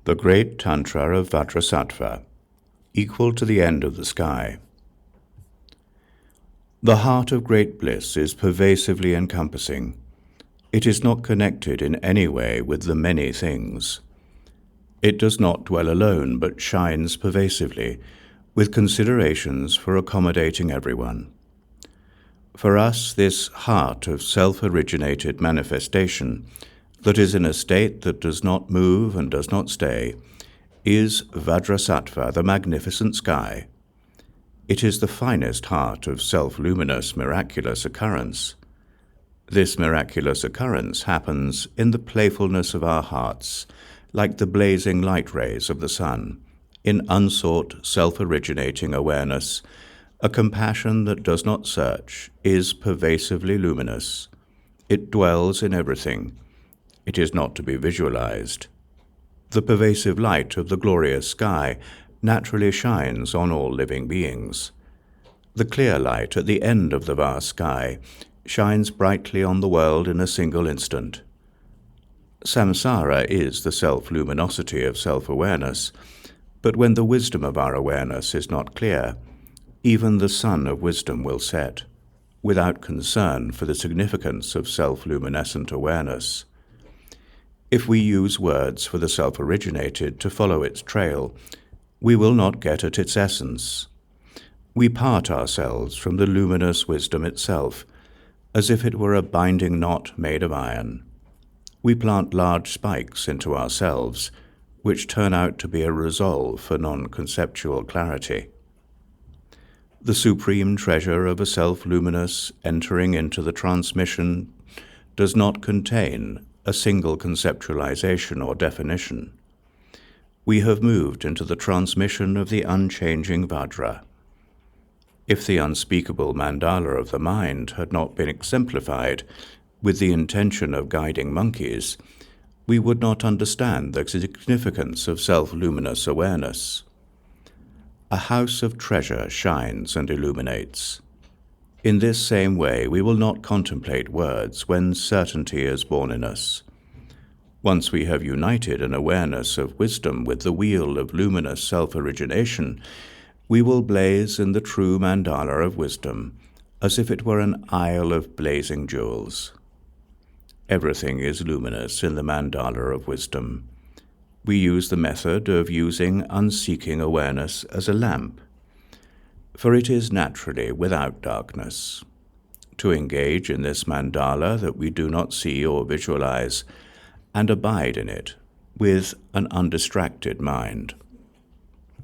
The Great Tantra of Vajrasattva, equal to the end of the sky. The heart of great bliss is pervasively encompassing. It is not connected in any way with the many things. It does not dwell alone, but shines pervasively, with considerations for accommodating everyone. For us, this heart of self-originated manifestation, that is in a state that does not move and does not stay, is Vajrasattva, the magnificent sky. It is the finest heart of self-luminous miraculous occurrence. This miraculous occurrence happens in the playfulness of our hearts, like the blazing light rays of the sun, in unsought self-originating awareness. A compassion that does not search is pervasively luminous. It dwells in everything. It is not to be visualized. The pervasive light of the glorious sky naturally shines on all living beings. The clear light at the end of the vast sky shines brightly on the world in a single instant. Samsara is the self-luminosity of self-awareness, but when the wisdom of our awareness is not clear, even the sun of wisdom will set, without concern for the significance of self-luminescent awareness. If we use words for the self-originated to follow its trail, we will not get at its essence. We part ourselves from the luminous wisdom itself, as if it were a binding knot made of iron. We plant large spikes into ourselves, which turn out to be a resolve for non-conceptual clarity. The supreme treasure of a self-luminous entering into the transmission does not contain a single conceptualization or definition. We have moved into the transmission of the unchanging Vajra. If the unspeakable mandala of the mind had not been exemplified with the intention of guiding monkeys, we would not understand the significance of self-luminous awareness. A house of treasure shines and illuminates. In this same way, we will not contemplate words when certainty is born in us. Once we have united an awareness of wisdom with the wheel of luminous self-origination, we will blaze in the true mandala of wisdom, as if it were an isle of blazing jewels. Everything is luminous in the mandala of wisdom. We use the method of using Unseeking awareness as a lamp, for it is naturally without darkness. To engage in this mandala that we do not see or visualize, and abide in it with an undistracted mind.